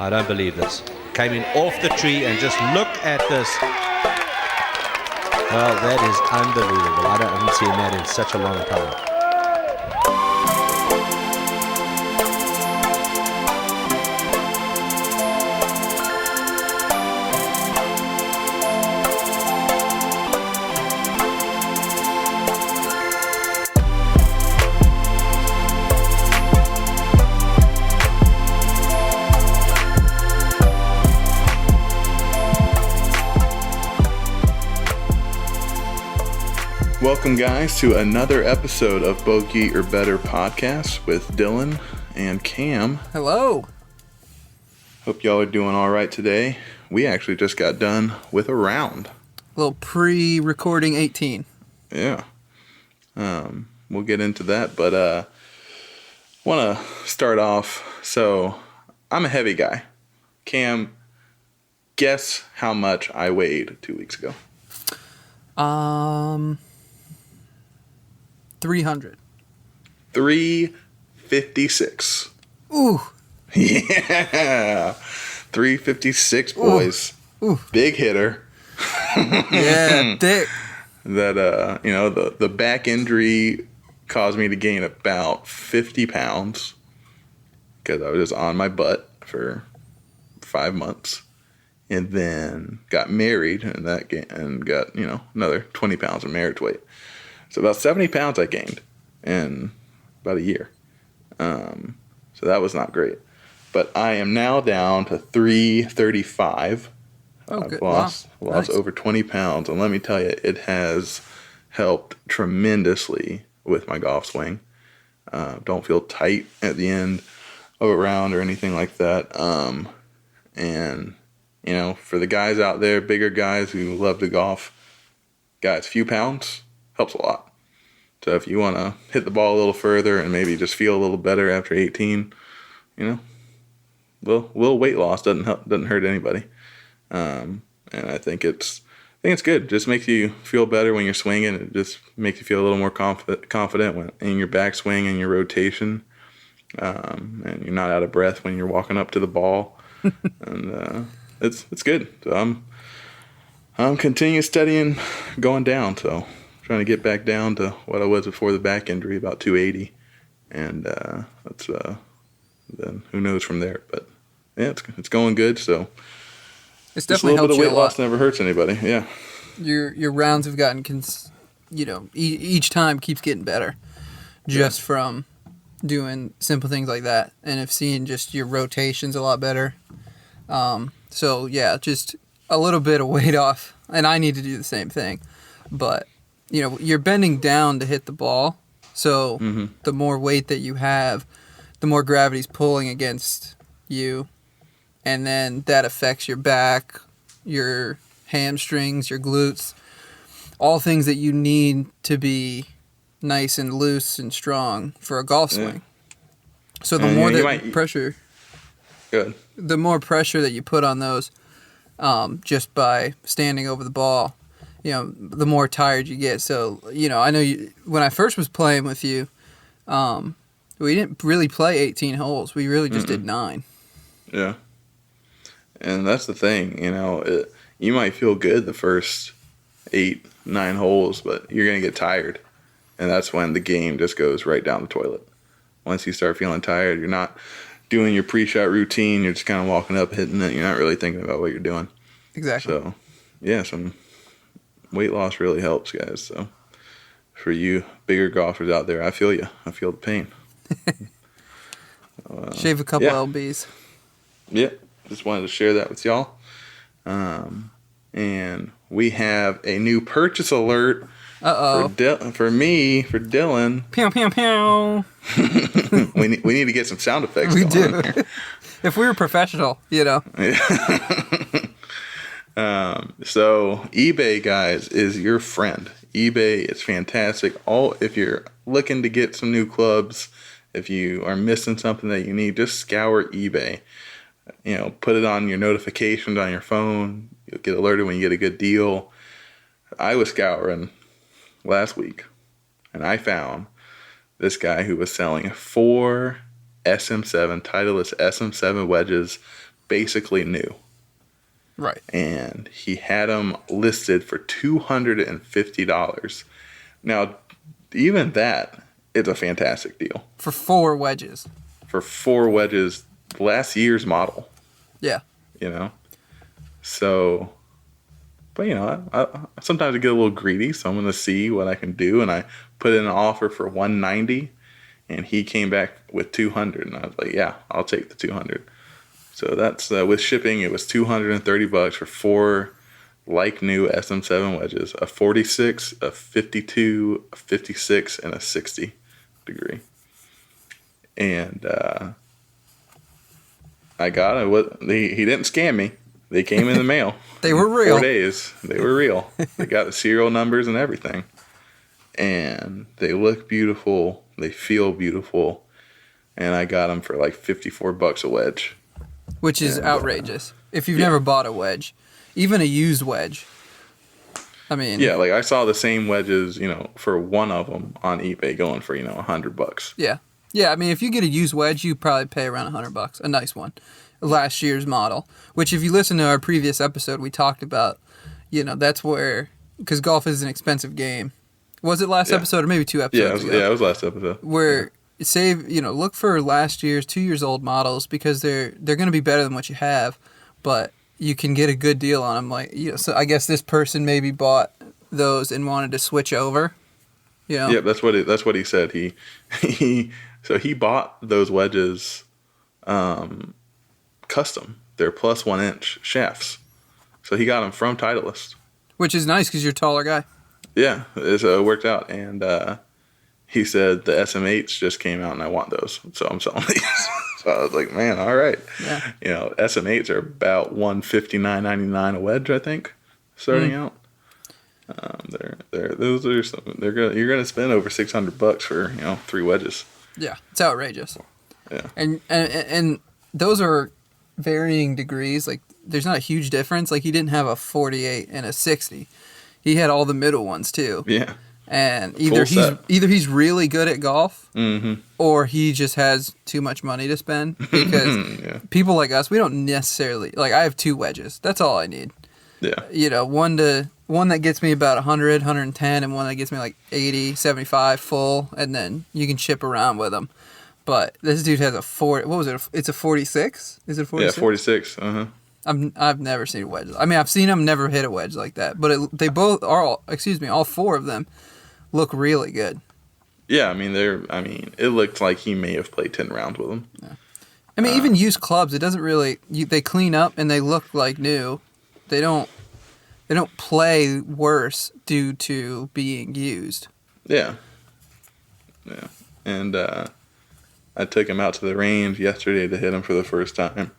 I don't believe this. Came in off the tree and just look at this. Well, that is unbelievable. I haven't seen that in such a long time. Welcome, guys, to another episode of Bogey or Better podcast with Dylan and Cam. Hello. Hope y'all are doing all right today. We actually just got done with a round. A little pre-recording 18. Yeah. We'll get into that, but want to start off. So, I'm a heavy guy. Cam, guess how much I weighed 2 weeks ago? 300. 356. Ooh. Yeah. 356, boys. Ooh. Big hitter. Yeah, thick. That, the back injury caused me to gain about 50 pounds because I was just on my butt for 5 months. And then got married and got, another 20 pounds of marriage weight. So about 70 pounds I gained in about a year. So that was not great. But I am now down to 335. Oh, good. I've lost Nice. over 20 pounds. And let me tell you, it has helped tremendously with my golf swing. Don't feel tight at the end of a round or anything like that. And, for the guys out there, bigger guys who love to golf, guys, few pounds helps a lot. So if you want to hit the ball a little further and maybe just feel a little better after 18, little weight loss doesn't hurt anybody. And I think it's good. It just makes you feel better when you're swinging. It just makes you feel a little more confident in your backswing and your rotation. And you're not out of breath when you're walking up to the ball. And it's good. So I'm continuing studying, going down. So trying to get back down to what I was before the back injury, about 280. And then who knows from there. But yeah, it's going good. So It's definitely helped a little bit of you weight a lot. loss never hurts anybody. Yeah. Your rounds have gotten, each time keeps getting better just from doing simple things like that. And I've seen just your rotations a lot better. So, yeah, just a little bit of weight off. And I need to do the same thing. But, you're bending down to hit the ball. So the more weight that you have, the more gravity's pulling against you. And then that affects your back, your hamstrings, your glutes, all things that you need to be nice and loose and strong for a golf swing. So the more pressure... Good. The more pressure that you put on those, just by standing over the ball, the more tired you get. So, I know when I first was playing with you, we didn't really play 18 holes. We really just did 9. Yeah. And that's the thing, you might feel good the first 8, 9 holes, but you're going to get tired. And that's when the game just goes right down the toilet. Once you start feeling tired, you're not doing your pre-shot routine, you're just kind of walking up, hitting it. You're not really thinking about what you're doing. Exactly. So, yeah, some weight loss really helps, guys. So, for you bigger golfers out there, I feel you. I feel the pain. Shave a couple lbs. Yeah, just wanted to share that with y'all. And we have a new purchase alert. Uh-oh. For Dylan. Pew, pew, pew. we need to get some sound effects. We going do. If we were professional, So eBay, guys, is your friend. eBay is fantastic. If you're looking to get some new clubs, if you are missing something that you need, just scour eBay. Put it on your notifications on your phone. You'll get alerted when you get a good deal. I was scouring last week, and I found this guy who was selling 4 SM7, Titleist SM7 wedges, basically new. Right. And he had them listed for $250. Now, even that is a fantastic deal. For 4 wedges. For 4 wedges, last year's model. Yeah. You know? So, but you know, I sometimes I get a little greedy, so I'm going to see what I can do. And I put in an offer for $190, and he came back with $200. And I was like, yeah, I'll take the $200. So that's, with shipping, it was $230 for 4 like new SM7 wedges, a 46, a 52, a 56, and a 60 degree. And I got it. He didn't scam me. They came in the mail. They were real. 4 days. They were real. They got the serial numbers and everything. And they look beautiful. They feel beautiful. And I got them for like $54 a wedge. Which is outrageous. If you've never bought a wedge, even a used wedge. I mean, yeah, like I saw the same wedges, you know, for one of them on eBay going for, you know, $100. Yeah. Yeah, I mean, if you get a used wedge, you probably pay around $100. A nice one. Last year's model. Which, if you listen to our previous episode, we talked about, you know, that's where, because golf is an expensive game. Was it last episode or maybe 2 episodes ago? Yeah, it was last episode. Where save, you know, look for last year's, 2 years old models because they're going to be better than what you have, but you can get a good deal on them. Like, you know, so I guess this person maybe bought those and wanted to switch over. You know? Yeah, that's what he said. He bought those wedges custom. They're plus 1 inch shafts. So he got them from Titleist. Which is nice because you're a taller guy. Yeah, it worked out. And he said the SM8s just came out and I want those. So I'm selling these. So I was like, man, all right. Yeah. You know, SM8s are about $159.99 a wedge, I think, starting out. You're gonna spend over $600 for, you know, 3 wedges. Yeah, it's outrageous. Yeah. And those are varying degrees. Like, there's not a huge difference. Like, he didn't have a 48 and a 60. He had all the middle ones too. Yeah. And either he's really good at golf, or he just has too much money to spend. Because people like us, we don't necessarily, like, I have 2 wedges. That's all I need. Yeah. You know, one that gets me about 100, 110, and one that gets me like 80, 75 full, and then you can chip around with them. But this dude has a 40. What was it? It's a 46. Is it 46? Yeah, 46. I've never seen a wedge. I mean, I've seen them, never hit a wedge like that. But they both are. All 4 of them look really good. Yeah, I mean it looked like he may have played 10 rounds with them. Yeah. I mean, even used clubs, it doesn't really. They clean up and they look like new. They don't play worse due to being used. Yeah. Yeah. And I took him out to the range yesterday to hit him for the first time.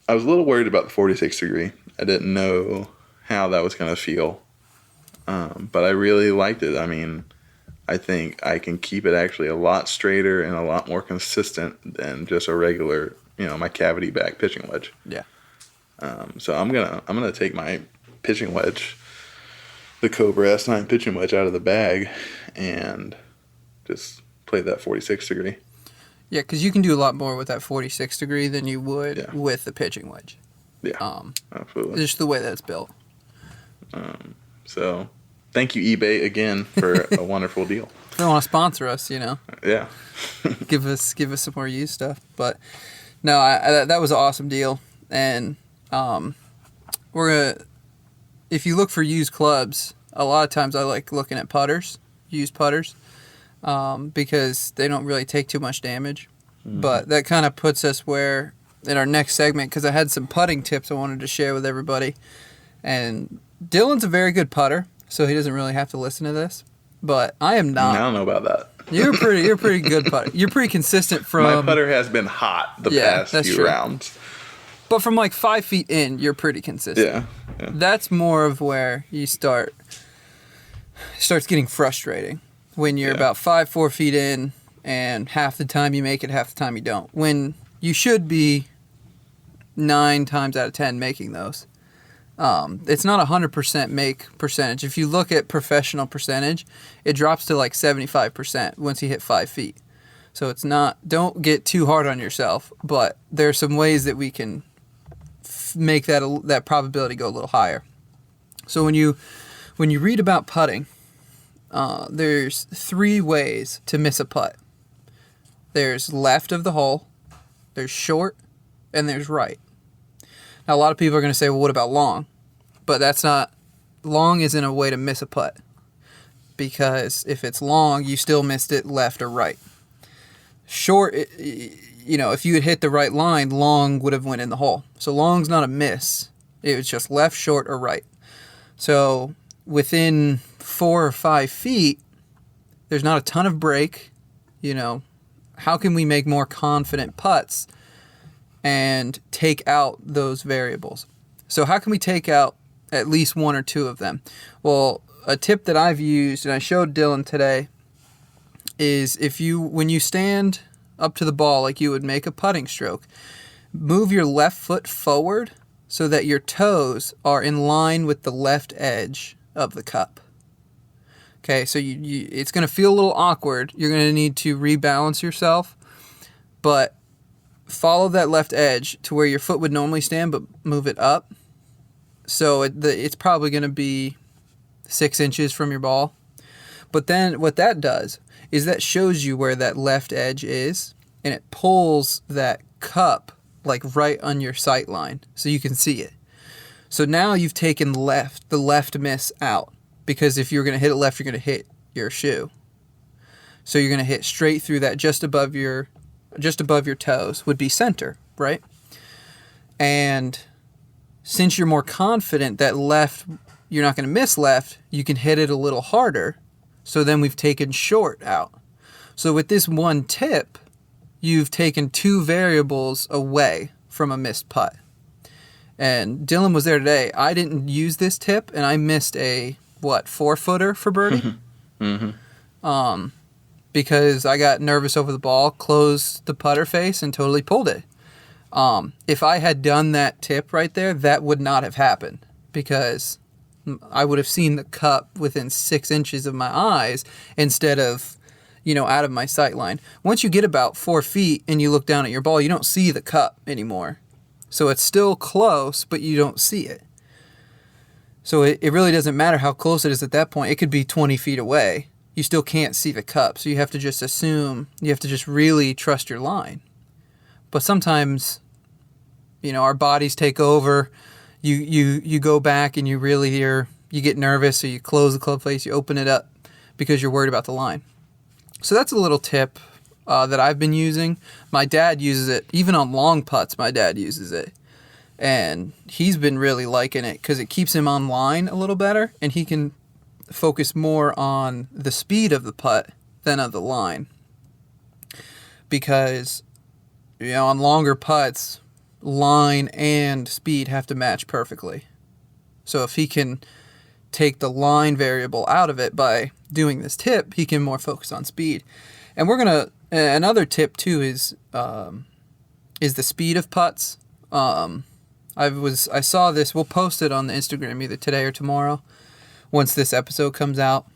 I was a little worried about the 46 degree. I didn't know how that was going to feel. But I really liked it. I mean, I think I can keep it actually a lot straighter and a lot more consistent than just a regular, you know, my cavity back pitching wedge. Yeah. So I'm gonna take my pitching wedge, the Cobra S9 pitching wedge, out of the bag and just play that 46 degree. Yeah, because you can do a lot more with that 46 degree than you would with the pitching wedge. Yeah, absolutely. Just the way that it's built. So, thank you, eBay, again, for a wonderful deal. If they want to sponsor us, you know. Yeah. give us some more used stuff. But, no, that was an awesome deal. And if you look for used clubs, a lot of times I like looking at used putters, because they don't really take too much damage. But that kind of puts us where, in our next segment, because I had some putting tips I wanted to share with everybody. And Dylan's a very good putter, so he doesn't really have to listen to this. But I am not. I don't know about that. You're a pretty good putter. You're pretty consistent from. My putter has been hot the past few rounds. But from like 5 feet in, you're pretty consistent. Yeah. That's more of where you starts getting frustrating when you're about 4 feet in, and half the time you make it, half the time you don't. When you should be 9 times out of 10 making those. It's not 100% make percentage. If you look at professional percentage, it drops to like 75% once you hit 5 feet. So it's not. Don't get too hard on yourself. But there's some ways that we can make that probability go a little higher. So when you read about putting, there's 3 ways to miss a putt. There's left of the hole, there's short, and there's right. Now, a lot of people are going to say, well, what about long? But long isn't a way to miss a putt. Because if it's long, you still missed it left or right. Short, if you had hit the right line, long would have went in the hole. So long's not a miss. It was just left, short, or right. So within 4 or 5 feet, there's not a ton of break. How can we make more confident putts and take out those variables? So how can we take out at least 1 or 2 of them? Well, a tip that I've used, and I showed Dylan today, is when you stand up to the ball like you would make a putting stroke, move your left foot forward so that your toes are in line with the left edge of the cup. Okay, so it's going to feel a little awkward. You're going to need to rebalance yourself, but follow that left edge to where your foot would normally stand, but move it up. So it's probably going to be 6 inches from your ball. But then what that does is that shows you where that left edge is, and it pulls that cup like right on your sight line so you can see it. So now you've taken the left miss out, because if you're going to hit it left, you're going to hit your shoe. So you're going to hit straight through that just above your toes would be center, right? And since you're more confident that left, you're not going to miss left, you can hit it a little harder. So then we've taken short out. So with this one tip, you've taken 2 variables away from a missed putt. And Dylan was there today. I didn't use this tip, and I missed a 4-footer for birdie. Mm-hmm. Because I got nervous over the ball, closed the putter face, and totally pulled it. If I had done that tip right there, that would not have happened, because I would have seen the cup within 6 inches of my eyes instead of, out of my sight line. Once you get about 4 feet and you look down at your ball, you don't see the cup anymore. So it's still close, but you don't see it. So it really doesn't matter how close it is at that point. It could be 20 feet away. You still can't see the cup. So you have to just assume, you have to just really trust your line. But sometimes, our bodies take over. You go back and you get nervous, so you close the club face, you open it up because you're worried about the line. So that's a little tip that I've been using. My dad uses it. Even on long putts, my dad uses it. And he's been really liking it because it keeps him on line a little better, and he can focus more on the speed of the putt than of the line. Because, on longer putts, line and speed have to match perfectly. So if he can take the line variable out of it by doing this tip, he can more focus on speed. And another tip too is the speed of putts. I saw this. We'll post it on the Instagram either today or tomorrow, once this episode comes out,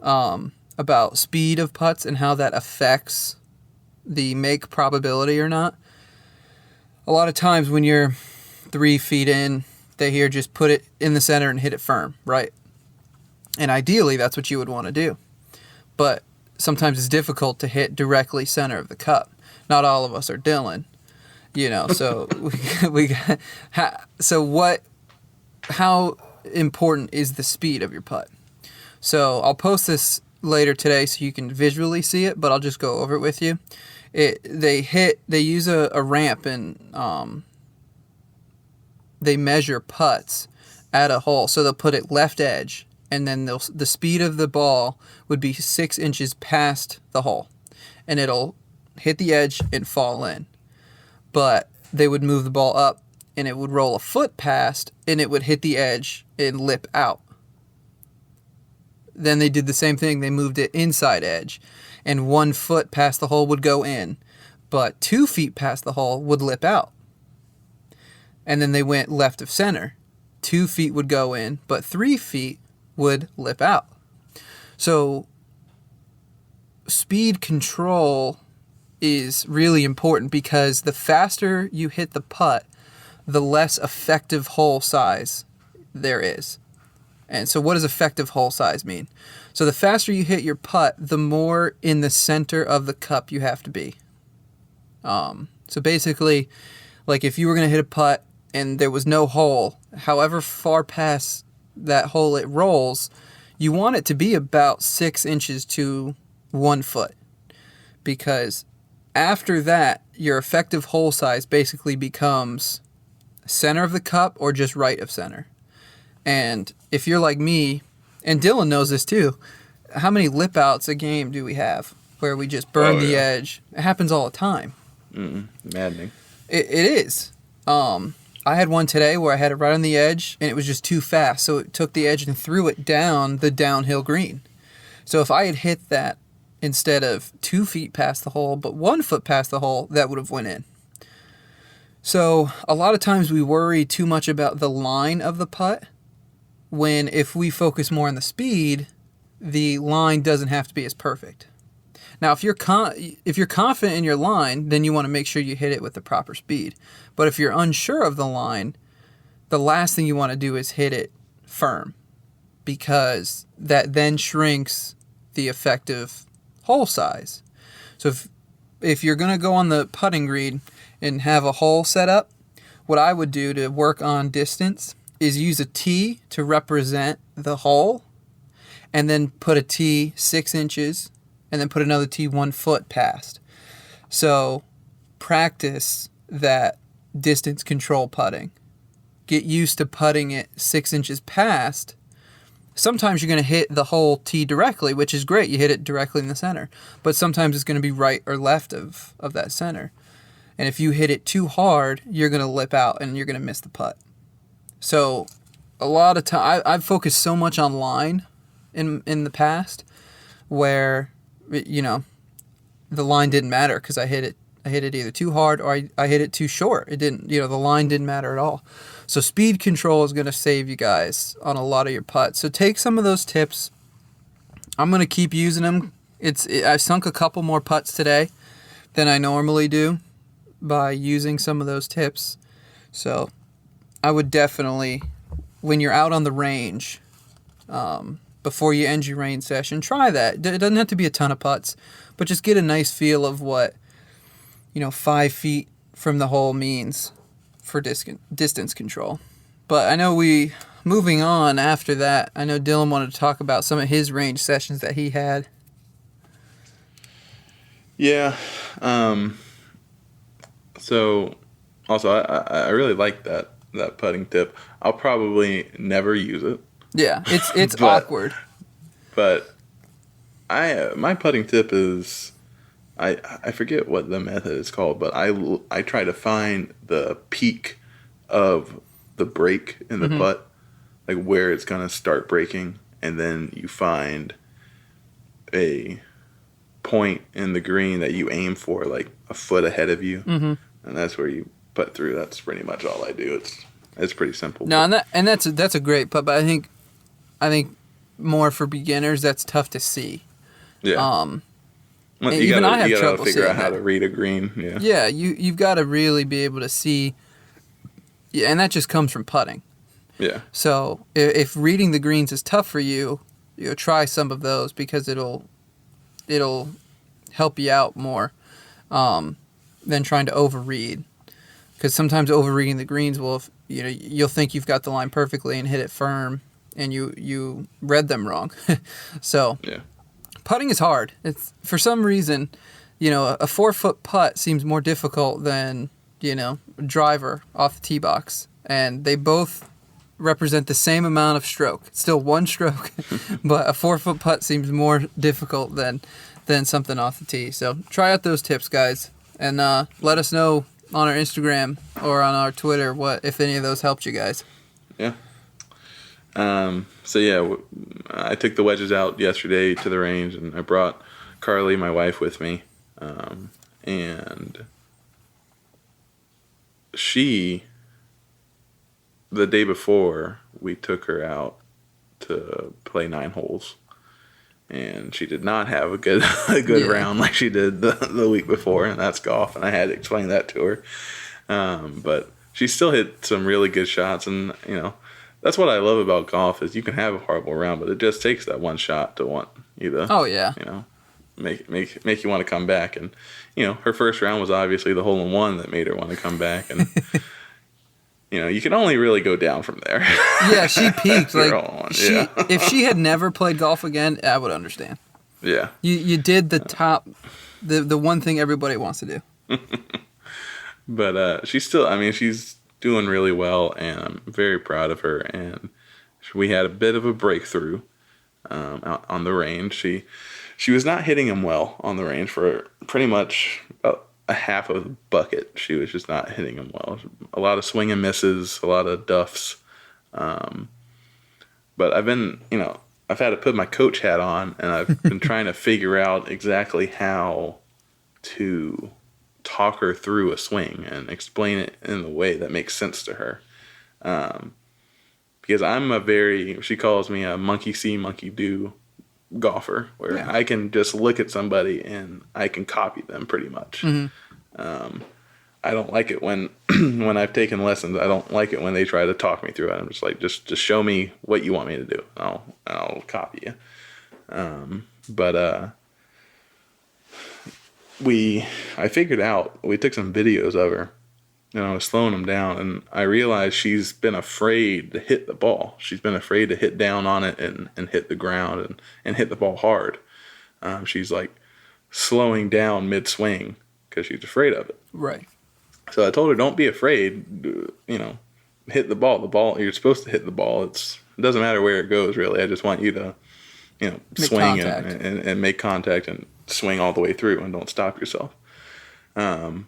about speed of putts and how that affects the make probability or not. A lot of times when you're 3 feet in, they hear just put it in the center and hit it firm, right? And ideally, that's what you would want to do. But sometimes it's difficult to hit directly center of the cup. Not all of us are Dylan, so how important is the speed of your putt? So I'll post this later today so you can visually see it, but I'll just go over it with you. They use a ramp, and they measure putts at a hole. So they'll put it left edge, and then the speed of the ball would be 6 inches past the hole, and it'll hit the edge and fall in. But they would move the ball up, and it would roll a foot past, and it would hit the edge and lip out. Then they did the same thing. They moved it inside edge, and 1 foot past the hole would go in, but 2 feet past the hole would lip out. And then they went left of center. 2 feet would go in, but 3 feet would lip out. So speed control is really important, because the faster you hit the putt, the less effective hole size there is. And so what does effective hole size mean? So the faster you hit your putt, the more in the center of the cup you have to be. So basically, like if you were going to hit a putt and there was no hole, however far past that hole it rolls, you want it to be about 6 inches to 1 foot. Because after that, your effective hole size basically becomes center of the cup or just right of center. And if you're like me, and Dylan knows this too, how many lip outs a game do we have where we just burn the edge? It happens all the time. Maddening. It is. I had one today where I had it right on the edge and it was just too fast. So it took the edge and threw it down the downhill green. So if I had hit that instead of 2 feet past the hole, but 1 foot past the hole, that would have went in. So a lot of times we worry too much about the line of the putt, when if we focus more on the speed, the line doesn't have to be as perfect. Now, if you're confident in your line, then you want to make sure you hit it with the proper speed. But if you're unsure of the line, the last thing you want to do is hit it firm, because that then shrinks the effective hole size. So if you're going to go on the putting green and have a hole set up, what I would do to work on distance is use a tee to represent the hole, and then put a tee 6 inches, and then put another tee 1 foot past. So practice that distance control putting. Get used to putting it 6 inches past. Sometimes you're going to hit the whole tee directly, which is great. You hit it directly in the center. But sometimes it's going to be right or left of that center. And if you hit it too hard, you're going to lip out and you're going to miss the putt. So a lot of time, I've focused so much on line in the past, where, you know, the line didn't matter because I hit it either too hard or I hit it too short. It didn't, the line didn't matter at all. So speed control is going to save you guys on a lot of your putts. So take some of those tips. I'm going to keep using them. I sunk a couple more putts today than I normally do by using some of those tips. So I would definitely, when you're out on the range, before you end your range session, try that. It doesn't have to be a ton of putts, but just get a nice feel of what 5 feet from the hole means for distance control. But I know moving on after that, I know Dylan wanted to talk about some of his range sessions that he had. Yeah. So also I really like that putting tip. I'll probably never use it. Yeah, it's awkward. But my putting tip is, I forget what the method is called, but I try to find the peak of the break in the putt, like where it's gonna start breaking, and then you find a point in the green that you aim for, like a foot ahead of you, and that's where you putt through. That's pretty much all I do. It's pretty simple. No, that's a great putt, but I think more for beginners, that's tough to see. Yeah. Well, you gotta figure out how to read a green. Yeah. Yeah, you've got to really be able to see. Yeah, and that just comes from putting. Yeah. So if reading the greens is tough for you, try some of those, because it'll help you out more than trying to overread. Because sometimes overreading the greens you'll think you've got the line perfectly and hit it firm, and you read them wrong. So yeah. Putting is hard. It's, for some reason, a 4 foot putt seems more difficult than, a driver off the tee box. And they both represent the same amount of stroke. It's still one stroke, but a 4 foot putt seems more difficult than something off the tee. So try out those tips, guys, and let us know on our Instagram or on our Twitter if any of those helped you guys. Yeah. So yeah, I took the wedges out yesterday to the range, and I brought Carly, my wife, with me. And the day before, we took her out to play 9 holes, and she did not have a good round like she did the week before, and that's golf, and I had to explain that to her. But she still hit some really good shots, and that's what I love about golf is you can have a horrible round, but it just takes that one shot to want you to. Oh yeah. Make you want to come back, and her first round was obviously the hole-in-one that made her want to come back, and you can only really go down from there. Yeah, she peaked. If she had never played golf again, I would understand. Yeah. You did the top, the one thing everybody wants to do. But she's still, she's doing really well, and I'm very proud of her. And we had a bit of a breakthrough out on the range. She was not hitting him well on the range for pretty much a half of the bucket. She was just not hitting him well. A lot of swing and misses, a lot of duffs. But I've had to put my coach hat on, and I've been trying to figure out exactly how to talk her through a swing and explain it in a way that makes sense to her. Because she calls me a monkey see, monkey do golfer, where I can just look at somebody and I can copy them pretty much. Mm-hmm. I don't like it when I've taken lessons. I don't like it when they try to talk me through it. I'm just like, just show me what you want me to do. I'll copy you. I figured out, we took some videos of her, and I was slowing them down, and I realized she's been afraid to hit the ball. She's been afraid to hit down on it and hit the ground and hit the ball hard. She's like slowing down mid-swing because she's afraid of it. Right. So I told her, don't be afraid, hit the ball. The ball, you're supposed to hit the ball. It doesn't matter where it goes, really. I just want you to, swing and make contact and swing all the way through and don't stop yourself. And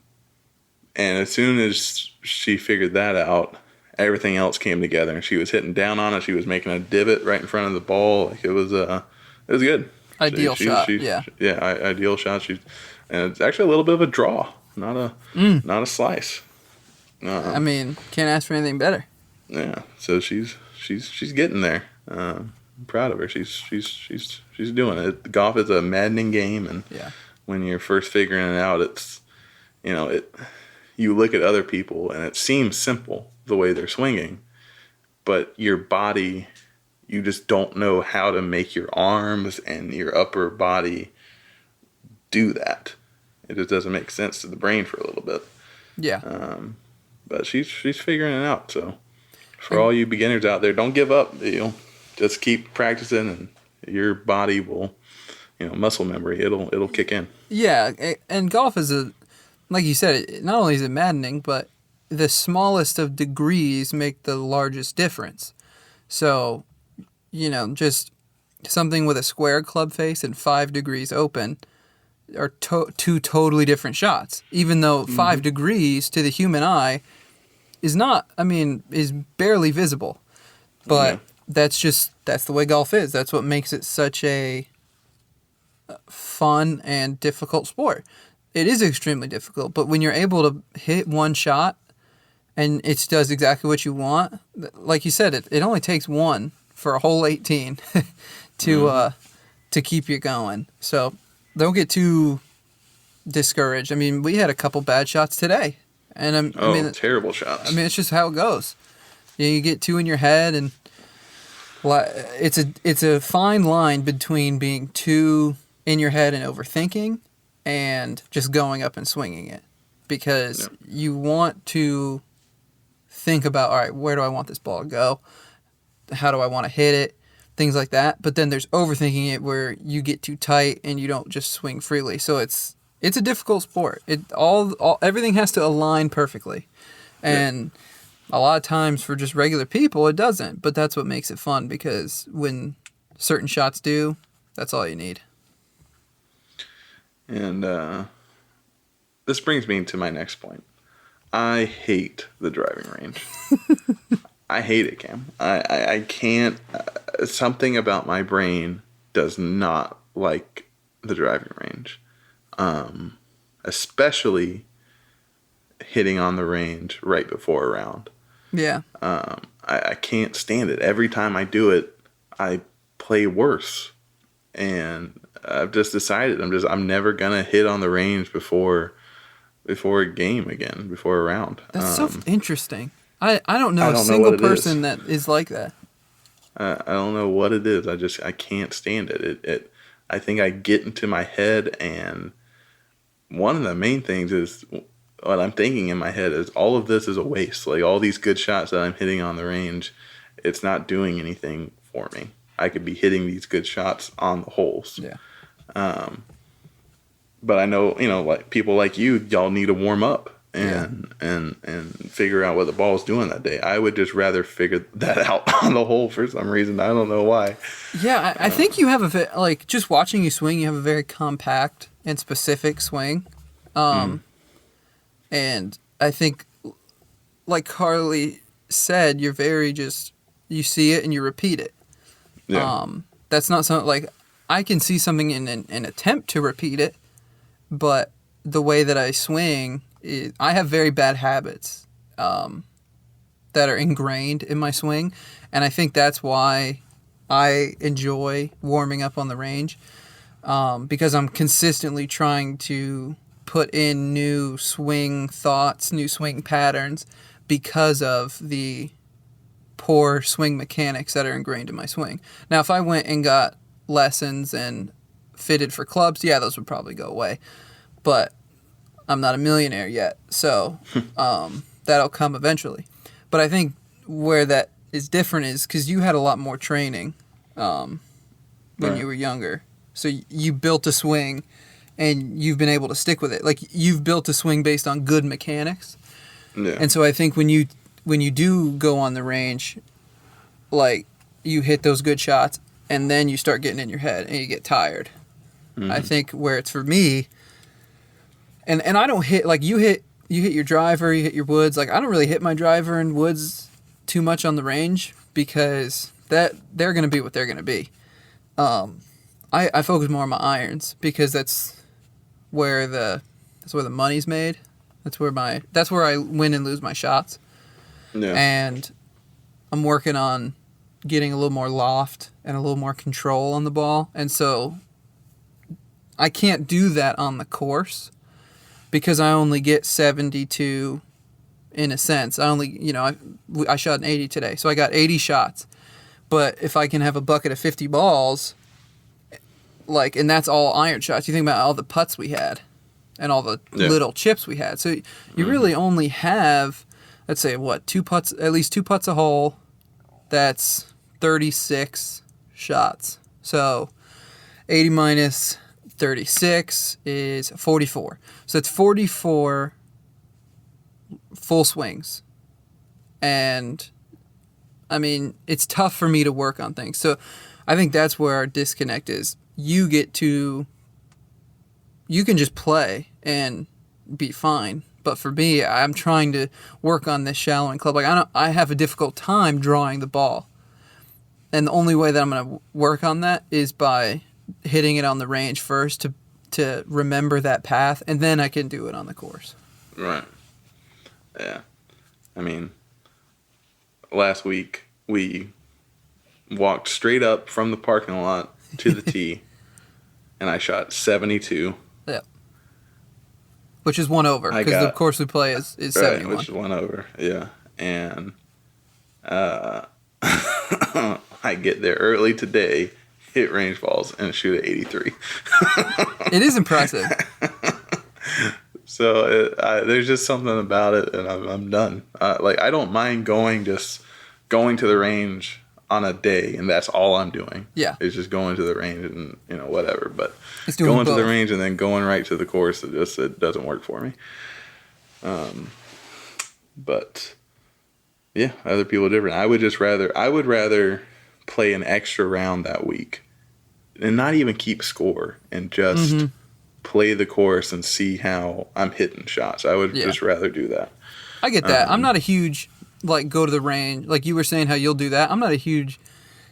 as soon as she figured that out, everything else came together, and she was hitting down on it. She was making a divot right in front of the ball. Like it was good. Ideal shot. Ideal shot. And it's actually a little bit of a draw, not a slice. Can't ask for anything better. Yeah. So she's getting there. I'm proud of her. She's doing it. Golf is a maddening game, and when you're first figuring it out, it's you look at other people and it seems simple the way they're swinging, but your body, you just don't know how to make your arms and your upper body do that. It just doesn't make sense to the brain for a little bit. Yeah. But she's figuring it out. So for all you beginners out there, don't give up. Just keep practicing, and your body will, muscle memory, it'll kick in. Yeah, and golf is like you said, not only is it maddening, but the smallest of degrees make the largest difference. So, just something with a square club face and 5 degrees open are two totally different shots. Even though 5 degrees to the human eye is barely visible. But that's the way golf is. That's what makes it such a fun and difficult sport. It is extremely difficult, but when you're able to hit one shot and it does exactly what you want, like you said, it only takes one for a whole 18 to keep you going. So don't get too discouraged. We had a couple bad shots today, and terrible shots. It's just how it goes. You get 2 in your head, and it's a fine line between being too in your head and overthinking, and just going up and swinging it, because you want to think about, all right, where do I want this ball to go? How do I want to hit it? Things like that. But then there's overthinking it, where you get too tight and you don't just swing freely. So it's a difficult sport. Everything has to align perfectly, and a lot of times for just regular people it doesn't. But that's what makes it fun, because when certain shots do, that's all you need. And this brings me to my next point. I hate the driving range. I hate it, Cam. I can't. Something about my brain does not like the driving range. Especially hitting on the range right before a round. Yeah. I can't stand it. Every time I do it, I play worse. And I've just decided I'm never gonna hit on the range before before a game again, before a round. That's so interesting. I don't know I a don't know single what it is. person that is like that. I don't know what it is. I can't stand it. I think I get into my head, and one of the main things is what I'm thinking in my head is all of this is a waste. Like all these good shots that I'm hitting on the range, it's not doing anything for me. I could be hitting these good shots on the holes. Yeah. But I know, like people like y'all need to warm up and figure out what the ball's doing that day. I would just rather figure that out on the hole for some reason. I don't know why. Yeah, I think you have just watching you swing, you have a very compact and specific swing. And I think, like Carly said, you're very you see it and you repeat it. Yeah. That's not something, like, I can see something in an attempt to repeat it, but the way that I swing, I have very bad habits that are ingrained in my swing, and I think that's why I enjoy warming up on the range, because I'm consistently trying to put in new swing thoughts, new swing patterns, because of the poor swing mechanics that are ingrained in my swing. Now, if I went and got lessons and fitted for clubs, yeah, those would probably go away. But I'm not a millionaire yet, so that'll come eventually. But I think where that is different is because you had a lot more training when you were younger. So you built a swing, and you've been able to stick with it. Like, you've built a swing based on good mechanics. Yeah. And so I think when you do go on the range, like, you hit those good shots, and then you start getting in your head, and you get tired. Mm-hmm. I think where it's for me, and I don't hit, like, you hit your driver, you hit your woods. Like, I don't really hit my driver and woods too much on the range, because they're going to be what they're going to be. I focus more on my irons, because that's where the money's made. That's where I win and lose my shots. Yeah. And I'm working on getting a little more loft and a little more control on the ball. And so I can't do that on the course, because I only get 72 in a sense. I shot an 80 today, so I got 80 shots. But if I can have a bucket of 50 balls, like, and that's all iron shots. You think about all the putts we had and all the little chips we had. So you really only have, let's say, at least two putts a hole. That's 36 shots. So 80 minus 36 is 44. So it's 44 full swings. And, I mean, it's tough for me to work on things. So I think that's where our disconnect is. You can just play and be fine. But for me, I'm trying to work on this shallowing club. Like, I have a difficult time drawing the ball. And the only way that I'm going to work on that is by hitting it on the range first to remember that path, and then I can do it on the course. Right. Yeah. I mean, last week we walked straight up from the parking lot to the tee, and I shot 72. Yeah. Which is one over, because the course we play is 71. Right, which is one over, yeah. And I get there early today, hit range balls, and shoot at 83. It is impressive. So there's just something about it, and I'm done. Like, I don't mind going to the range on a day, and that's all I'm doing. Yeah, it's just going to the range and whatever. But going to the range and then going right to the course, it doesn't work for me. But yeah, other people are different. I would rather play an extra round that week and not even keep score and just play the course and see how I'm hitting shots. I would just rather do that. I get that. I'm not a huge, like, go to the range. Like you were saying how you'll do that. I'm not a huge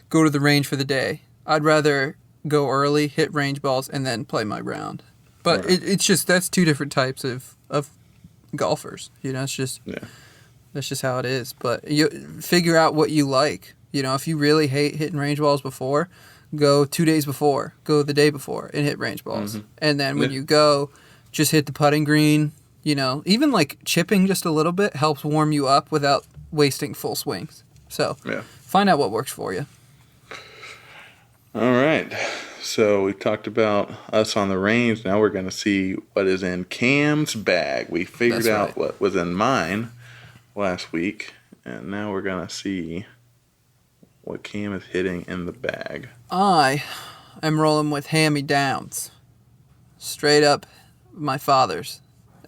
go to the range for the day. I'd rather go early, hit range balls, and then play my round. But it's just, that's two different types of golfers. It's just, that's just how it is. But you figure out what you like. If you really hate hitting range balls before, go 2 days before, go the day before and hit range balls. And then when you go, just hit the putting green, You know, even like chipping just a little bit helps warm you up without wasting full swings. So find out what works for you. All right. So we talked about us on the range. Now we're going to see what is in Cam's bag. We figured out what was in mine last week, and now we're going to see what Cam is hitting in the bag. I am rolling with hand-me-downs. Straight up my father's.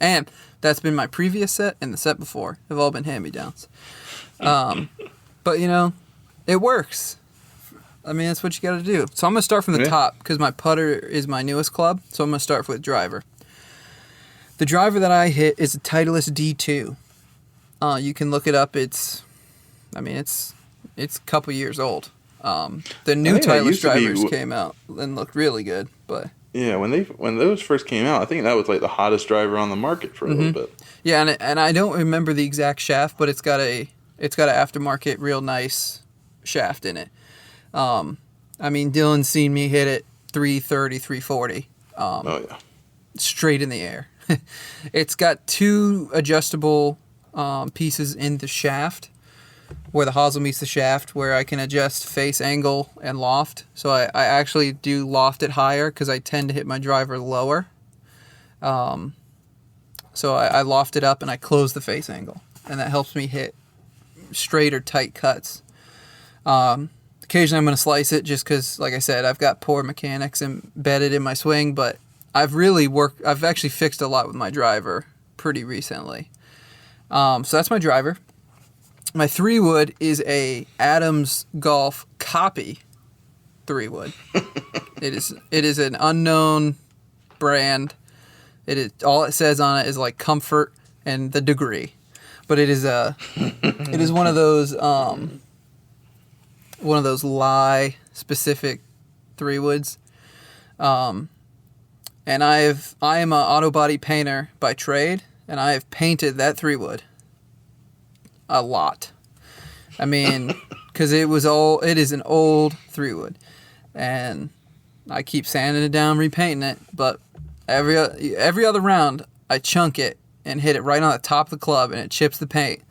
And that's been my previous set and the set before. Have all been hand-me-downs. But, you know, it works. I mean, that's what you got to do. So I'm going to start from the top because my putter is my newest club. So I'm going to start with driver. The driver that I hit is a Titleist D2. You can look it up. It's a couple years old. The new Titleist drivers came out and looked really good, but yeah, when those first came out, I think that was like the hottest driver on the market for a little bit. Yeah, and I don't remember the exact shaft, but it's got an aftermarket, real nice shaft in it. I mean, Dylan's seen me hit it 330, 340. Straight in the air. It's got two adjustable pieces in the shaft where the hosel meets the shaft, where I can adjust face angle and loft. So I actually do loft it higher because I tend to hit my driver lower. So I loft it up and I close the face angle, and that helps me hit straight or tight cuts. Occasionally I'm going to slice it just because, like I said, I've got poor mechanics embedded in my swing, but I've actually fixed a lot with my driver pretty recently. So that's my driver. My 3-wood is a Adams Golf copy 3-wood. It is an unknown brand. All it says on it is like comfort and the degree, but it is one of those lie specific 3-woods. And I am an auto body painter by trade, and I have painted that 3-wood a lot. I mean, because it is an old 3-wood, and I keep sanding it down, repainting it, but every other round I chunk it and hit it right on the top of the club, and it chips the paint.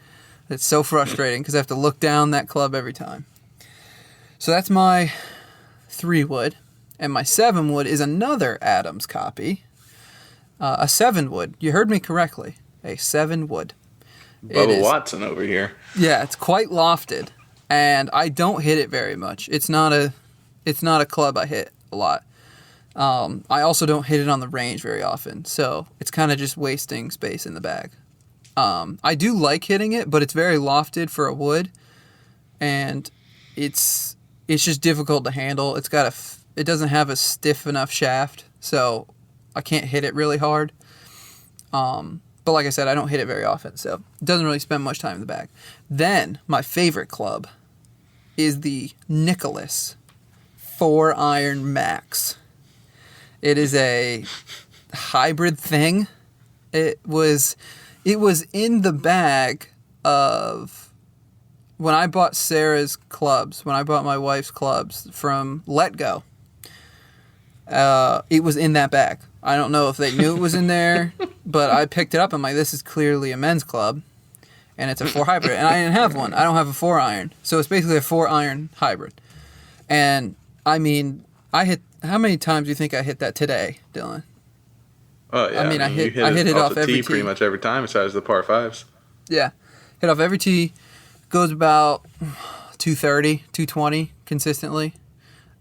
It's so frustrating because I have to look down that club every time. So that's my 3-wood, and my 7-wood is another Adams copy, a 7-wood. You heard me correctly, a 7-wood. Bubba Watson over here. Yeah, it's quite lofted, and I don't hit it very much. It's not a club I hit a lot. I also don't hit it on the range very often, so it's kind of just wasting space in the bag. I do like hitting it, but it's very lofted for a wood, and it's just difficult to handle. It doesn't have a stiff enough shaft, so I can't hit it really hard. But like I said, I don't hit it very often, so it doesn't really spend much time in the bag. Then, my favorite club is the Nicholas 4-iron Max. It is a hybrid thing. It was in the bag of when I bought Sarah's clubs, when I bought my wife's clubs from Let Go. It was in that bag. I don't know if they knew it was in there, but I picked it up. I'm like, this is clearly a men's club, and it's a 4 hybrid. And I didn't have one. I don't have a 4-iron. So it's basically a 4-iron hybrid. And, I mean, how many times do you think I hit that today, Dylan? Oh, yeah. I mean, I hit it off every tee. Pretty much every time besides the par 5s. Yeah. Hit off every tee. Goes about 230, 220 consistently.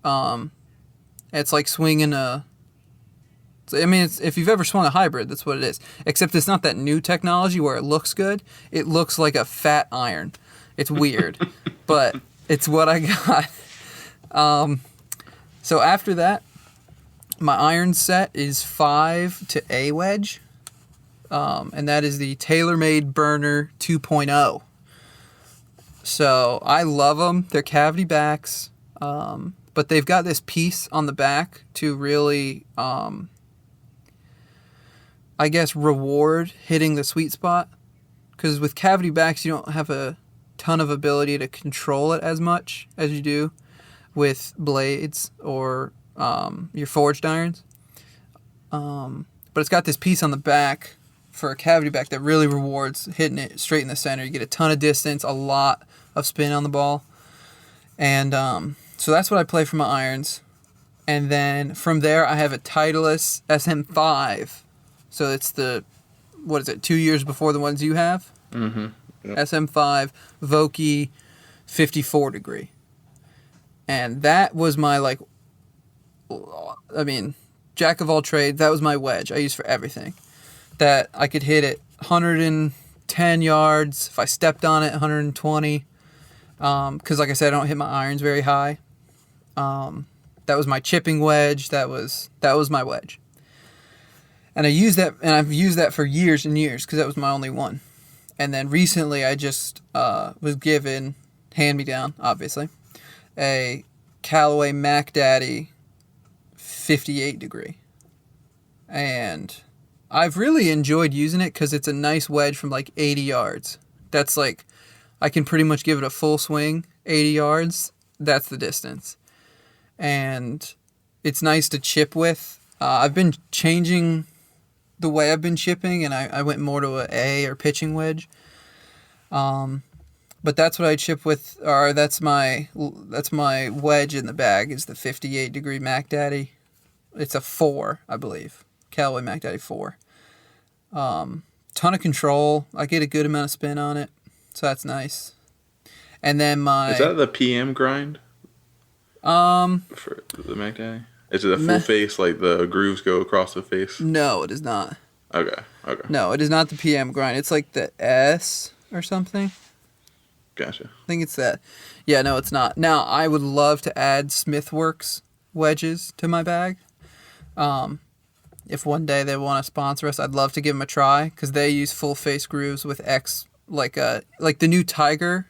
It's like swinging if you've ever swung a hybrid, that's what it is. Except it's not that new technology where it looks good. It looks like a fat iron. It's weird, but it's what I got. So after that, my iron set is 5 to a wedge, and that is the TaylorMade Burner 2.0. So I love them. They're cavity backs, but they've got this piece on the back to really, I guess, reward hitting the sweet spot. Because with cavity backs, you don't have a ton of ability to control it as much as you do with blades or your forged irons. But it's got this piece on the back for a cavity back that really rewards hitting it straight in the center. You get a ton of distance, a lot of spin on the ball. And so that's what I play for my irons. And then from there, I have a Titleist SM5. So it's 2 years before the ones you have? Mm-hmm. Yep. SM5 Vokey 54 degree. And that was my, jack of all trades. That was my wedge I used for everything. That I could hit it 110 yards. If I stepped on it, 120. Because like I said, I don't hit my irons very high. That was my chipping wedge. That was my wedge. And I used that, and I've used that for years and years because that was my only one. And then recently I just was given, hand-me-down, obviously, a Callaway Mac Daddy 58 degree. And I've really enjoyed using it because it's a nice wedge from 80 yards. That's I can pretty much give it a full swing, 80 yards. That's the distance. And it's nice to chip with. I've been changing the way I've been chipping, and I went more to a A or pitching wedge. But that's what I chip with, or that's my wedge in the bag, is the 58 degree Mac Daddy. It's a 4, I believe. Callaway Mac Daddy 4. Ton of control. I get a good amount of spin on it, so that's nice. And then Is that the PM grind? For the Mac Daddy? Is it a full face, the grooves go across the face? No, it is not. Okay. No, it is not the PM grind. It's the S or something. Gotcha. I think it's that. Yeah, no, it's not. Now, I would love to add Smithworks wedges to my bag. If one day they want to sponsor us, I'd love to give them a try because they use full face grooves with X, like the new Tiger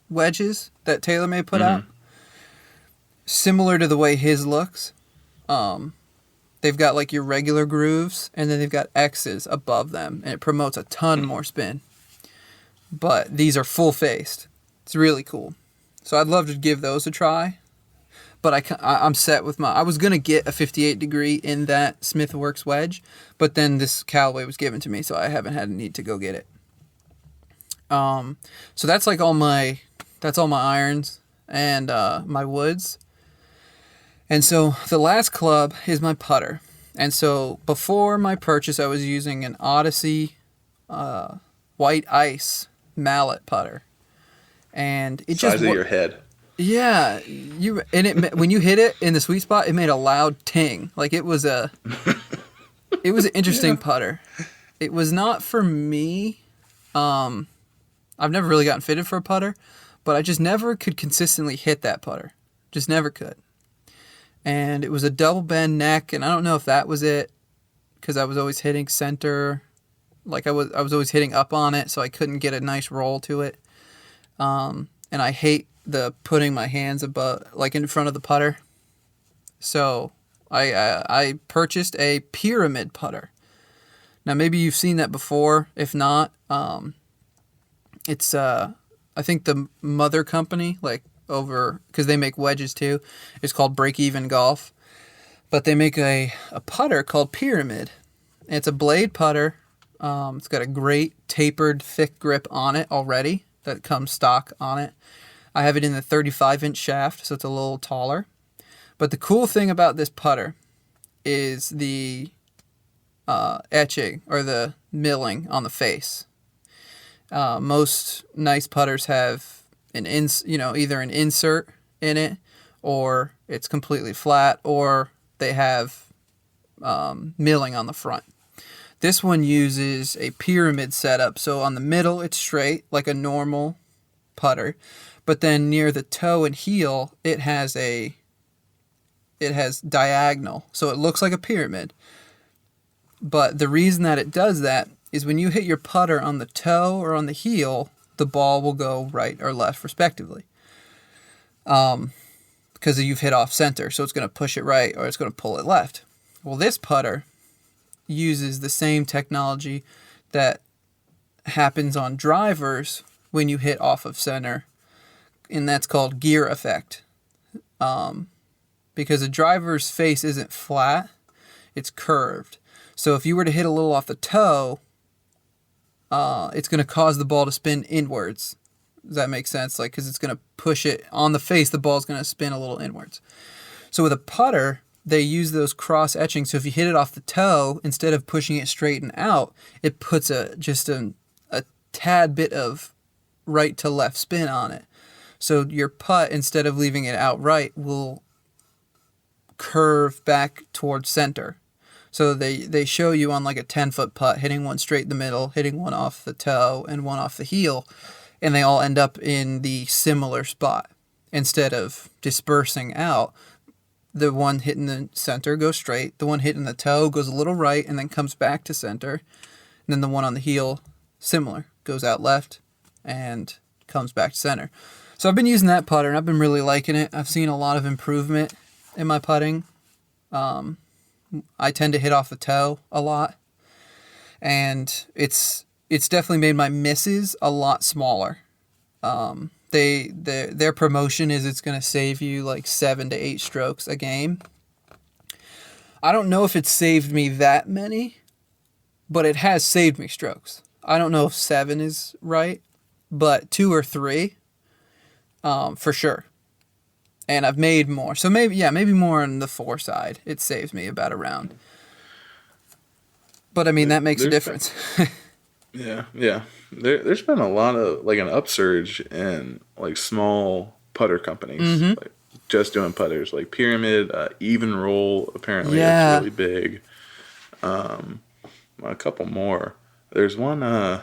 wedges that TaylorMade put out. Similar to the way his looks. They've got your regular grooves, and then they've got X's above them, and it promotes a ton more spin. But these are full-faced. It's really cool. So I'd love to give those a try. But I'm set with I was going to get a 58 degree in that Smithworks wedge, but then this Callaway was given to me, so I haven't had a need to go get it. So that's all my irons and my woods. And so the last club is my putter. And so before my purchase, I was using an Odyssey white ice mallet putter. And it size of your head. Yeah, when you hit it in the sweet spot, it made a loud ting. It was an interesting putter. It was not for me. I've never really gotten fitted for a putter, but I just never could consistently hit that putter. Just never could. And it was a double bend neck, and I don't know if that was it, because I was always hitting center. I was always hitting up on it, so I couldn't get a nice roll to it. And I hate the putting my hands above, in front of the putter. So I purchased a pyramid putter. Now maybe you've seen that before. If not, it's I think the mother company, because they make wedges too. It's called Break Even Golf. But they make a putter called Pyramid. And it's a blade putter. It's got a great tapered thick grip on it already that comes stock on it. I have it in the 35-inch shaft, so it's a little taller. But the cool thing about this putter is the etching or the milling on the face. Most nice putters have either an insert in it, or it's completely flat, or they have milling on the front. This one uses a pyramid setup, so on the middle it's straight like a normal putter, but then near the toe and heel it has diagonal, so it looks like a pyramid. But the reason that it does that is when you hit your putter on the toe or on the heel, the ball will go right or left respectively. Because you've hit off center, so it's going to push it right or it's going to pull it left. Well, this putter uses the same technology that happens on drivers when you hit off of center, and that's called gear effect. Because a driver's face isn't flat, it's curved. So if you were to hit a little off the toe it's going to cause the ball to spin inwards. Does that make sense? Like, because it's going to push it on the face, the ball's going to spin a little inwards. So with a putter, they use those cross etching. So if you hit it off the toe, instead of pushing it straight and out, it puts just a tad bit of right to left spin on it. So your putt, instead of leaving it outright, will curve back towards center. So they show you on like a 10-foot putt, hitting one straight in the middle, hitting one off the toe and one off the heel, and they all end up in the similar spot. Instead of dispersing out, the one hitting the center goes straight, the one hitting the toe goes a little right and then comes back to center, and then the one on the heel, similar, goes out left and comes back to center. So I've been using that putter and I've been really liking it. I've seen a lot of improvement in my putting. I tend to hit off the toe a lot, and it's definitely made my misses a lot smaller. Their promotion is it's going to save you like 7 to 8 strokes a game. I don't know if it's saved me that many, but it has saved me strokes. I don't know if 7 is right, but 2 or 3, for sure. And I've made more. So maybe more on the 4 side. It saves me about a round. But I mean, that makes a difference. Yeah. There's been a lot of like an upsurge in like small putter companies, like just doing putters, like Pyramid, Even Roll. Apparently, it's really big. A couple more. There's one. I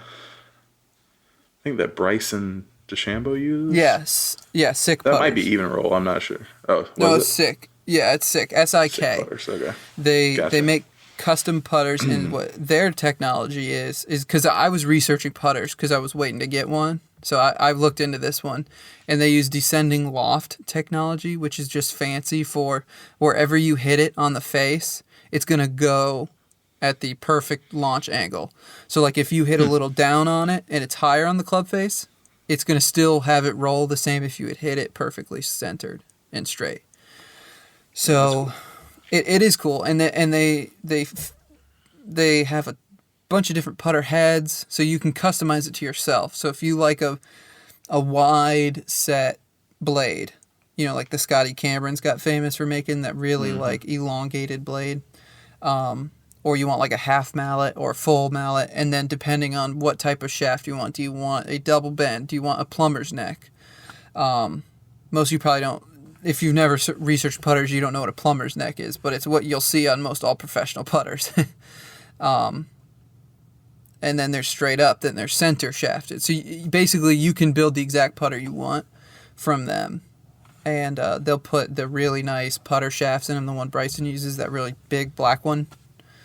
think that Bryson DeChambeau uses. Yes. Yeah. Sick. That putters. might be Even Roll. I'm not sure. Oh, no, it's Sick. Yeah, it's Sick. SIK. Sick putters. Okay. They make custom putters, and what their technology is because I was researching putters because I was waiting to get one. So I looked into this one, and they use descending loft technology, which is just fancy for wherever you hit it on the face, it's going to go at the perfect launch angle. So like if you hit a little down on it and it's higher on the club face, it's going to still have it roll the same if you had hit it perfectly centered and straight. So it is cool, and they have a bunch of different putter heads, so you can customize it to yourself. So if you like a wide set blade, like the Scotty Cameron's got famous for making that really like elongated blade, or you want like a half mallet or a full mallet, and then depending on what type of shaft you want, do you want a double bend? Do you want a plumber's neck? Most of you probably don't. If you've never researched putters, you don't know what a plumber's neck is, but it's what you'll see on most all professional putters. And then there's straight up, then there's center shafted. So basically you can build the exact putter you want from them. And they'll put the really nice putter shafts in them, the one Bryson uses, that really big black one.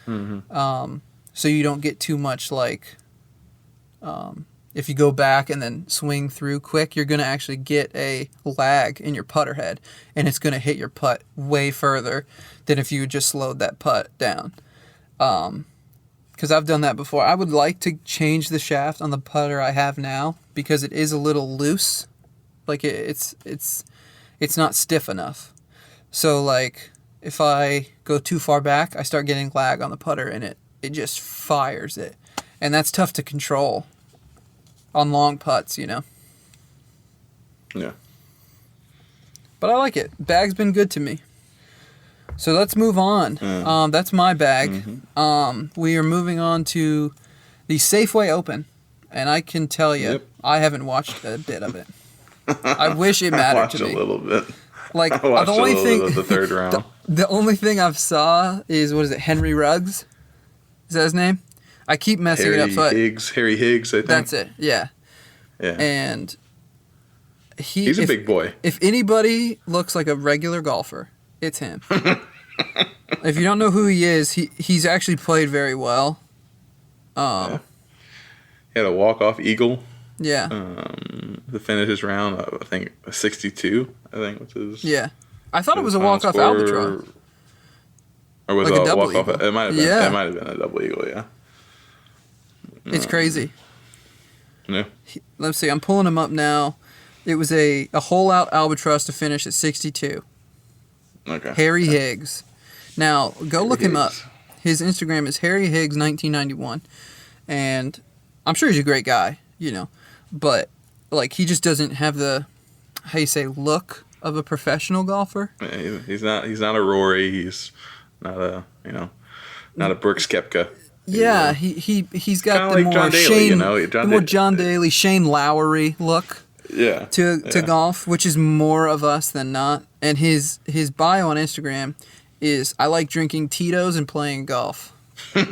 So you don't get too much like... if you go back and then swing through quick, you're going to actually get a lag in your putter head, and it's going to hit your putt way further than if you just slowed that putt down. Because I've done that before. I would like to change the shaft on the putter I have now because it is a little loose. Like it's not stiff enough. So like if I go too far back, I start getting lag on the putter, and it just fires it, and that's tough to control on long putts, Yeah. But I like it. Bag's been good to me. So let's move on. That's my bag. We are moving on to the Safeway Open. And I can tell you, I haven't watched a bit of it. I wish it mattered to me. I watched a little bit. Like, I watched the only a little thing, bit of the third round. The only thing I've saw is, what is it, Henry Ruggs? Is that his name? I keep messing it up. Harry Higgs, I think. That's it, yeah. Yeah. And he's a big boy. If anybody looks like a regular golfer, it's him. If you don't know who he is, he's actually played very well. He had a walk-off eagle. Yeah. To finish his round, I think a 62. I think was his. Yeah, I thought it was a walk-off albatross. Or was like it a double walk-off? eagle. It might have been. Yeah. It might have been a double eagle. Yeah. It's crazy. Yeah. Let's see. I'm pulling him up now. It was a hole-out albatross to finish at 62. Okay. Harry Higgs. Now, go look him up. Higgs. His Instagram is Harry Higgs 1991. And I'm sure he's a great guy, but like he just doesn't have the, how you say, look of a professional golfer. Yeah, he's not a Rory. He's not a not a Brooks Koepka. Yeah, he's got the like more John Daly, Shane, John Daly, Shane Lowry look. Yeah. To golf, which is more of us than not. And his bio on Instagram is, I like drinking Tito's and playing golf. I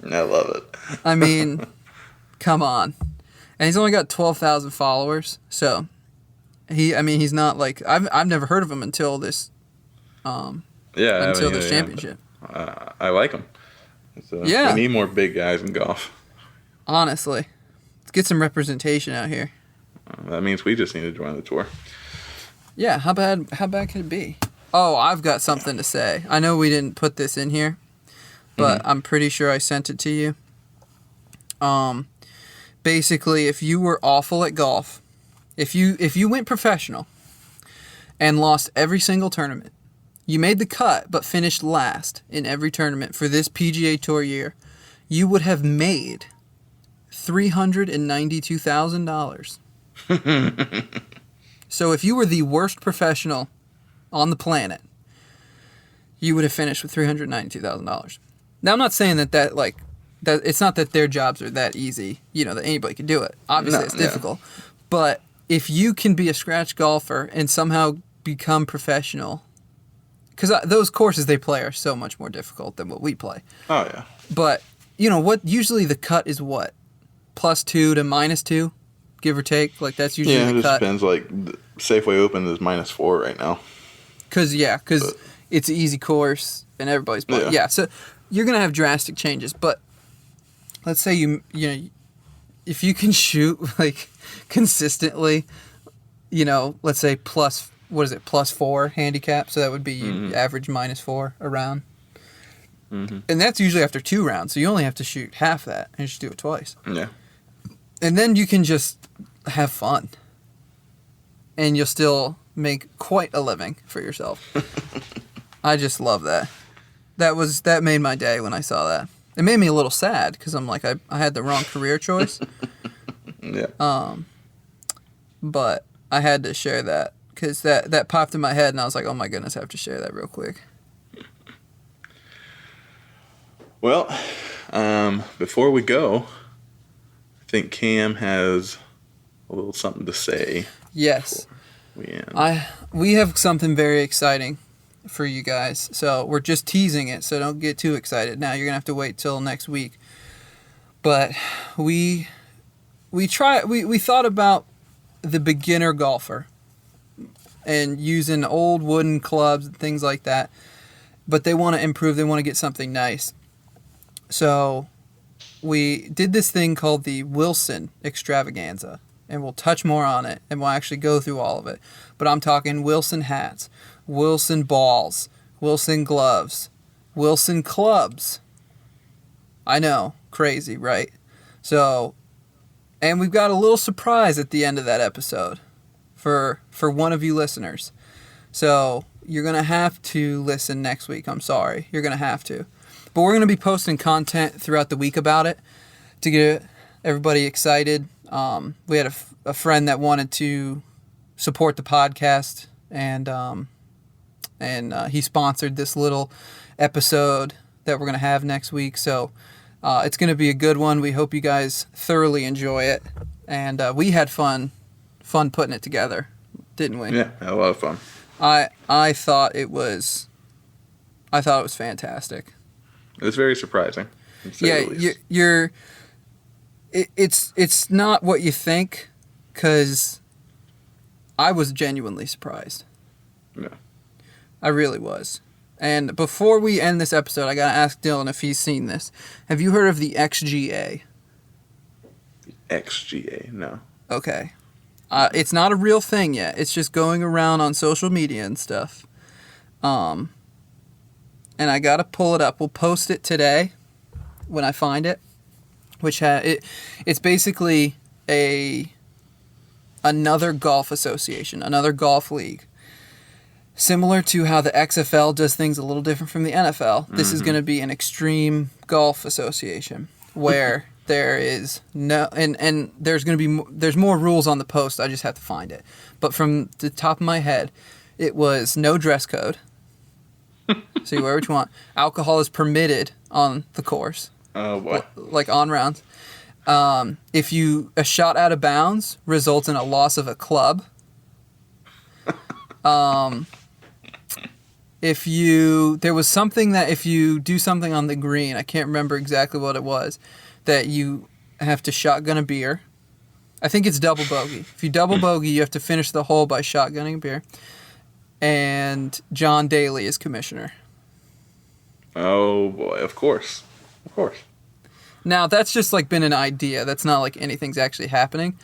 love it. I mean, come on. And he's only got 12,000 followers, so he's not like, I've never heard of him until this championship. I like him. We need more big guys in golf. Honestly. Let's get some representation out here. That means we just need to join the tour. Yeah, how bad could it be? Oh, I've got something to say. I know we didn't put this in here, but I'm pretty sure I sent it to you. Basically, if you were awful at golf, if you went professional and lost every single tournament, you made the cut but finished last in every tournament for this PGA Tour year, you would have made $392,000. So if you were the worst professional on the planet, you would have finished with $392,000. Now, I'm not saying that it's not that their jobs are that easy, that anybody can do it. Obviously, it's difficult. But if you can be a scratch golfer and somehow become professional, because those courses they play are so much more difficult than what we play. Oh, yeah. But, what usually the cut is what? +2 to -2? Give or take, like that's usually the cut. Yeah, it just depends. Like Safeway Open is -4 right now. Because it's an easy course and everybody's playing. Yeah, so you're gonna have drastic changes. But let's say if you can shoot like consistently, let's say +4 handicap, so that would be average -4 around. And that's usually after 2 rounds, so you only have to shoot half that and just do it twice. Yeah. And then you can just have fun. And you'll still make quite a living for yourself. I just love that. That made my day when I saw that. It made me a little sad because I'm like, I had the wrong career choice. Yeah. But I had to share that because that popped in my head and I was like, oh my goodness, I have to share that real quick. Well, before we go, I think Cam has a little something to say. Yes. We have something very exciting for you guys. So we're just teasing it, so don't get too excited. Now you're going to have to wait till next week. But we thought about the beginner golfer and using old wooden clubs and things like that. But they want to improve, they want to get something nice. So we did this thing called the Wilson Extravaganza, and we'll touch more on it, and we'll actually go through all of it. But I'm talking Wilson hats, Wilson balls, Wilson gloves, Wilson clubs. I know, crazy, right? So, and we've got a little surprise at the end of that episode for one of you listeners. So you're going to have to listen next week. I'm sorry. You're going to have to. But we're going to be posting content throughout the week about it to get everybody excited. We had a friend that wanted to support the podcast, and he sponsored this little episode that we're going to have next week. So it's going to be a good one. We hope you guys thoroughly enjoy it. And we had fun putting it together, didn't we? Yeah, had a lot of fun. I thought it was fantastic. It was very surprising. Yeah, it's not what you think, because I was genuinely surprised. Yeah. I really was. And before we end this episode, I got to ask Dylan if he's seen this. Have you heard of the XGA? XGA, no. Okay. It's not a real thing yet. It's just going around on social media and stuff. And I got to pull it up. We'll post it today when I find it. It's basically another golf association, another golf league. Similar to how the XFL does things a little different from the NFL, this is going to be an extreme golf association where there is no, and there's going to be, there's more rules on the post. I just have to find it. But from the top of my head, it was no dress code. So you wear what you want. Alcohol is permitted on the course. Oh, boy. Like on rounds. If a shot out of bounds results in a loss of a club. There was something that if you do something on the green, I can't remember exactly what it was, that you have to shotgun a beer. I think it's double bogey. If you double bogey, you have to finish the hole by shotgunning a beer. And John Daly is commissioner. Oh, boy. Of course. Of course. Now, that's just like been an idea. That's not like anything's actually happening.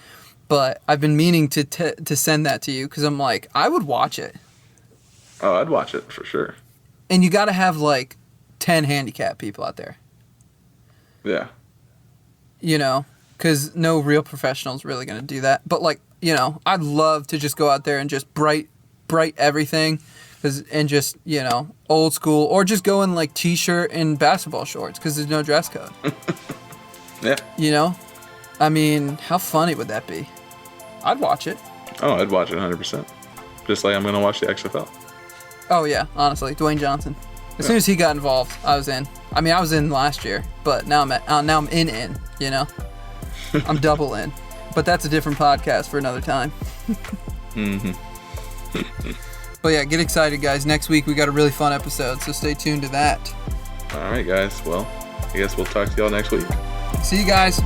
But I've been meaning to send that to you because I'm like, I would watch it. Oh, I'd watch it for sure. And you got to have like 10 handicap people out there. Yeah. You know, because no real professional is really going to do that. But like, you know, I'd love to just go out there and just bright everything. And just, you know, old school. Or just go in like t-shirt and basketball shorts because there's no dress code. Yeah. You know? I mean, how funny would that be? I'd watch it. Oh, I'd watch it 100%. Just like I'm going to watch the XFL. Oh, yeah, honestly. Dwayne Johnson. As soon as he got involved, I was in. I mean, I was in last year, but now I'm in, you know? I'm double in. But that's a different podcast for another time. Mm-hmm. But yeah, get excited, guys. Next week, we got a really fun episode, so stay tuned to that. All right, guys. Well, I guess we'll talk to y'all next week. See you guys.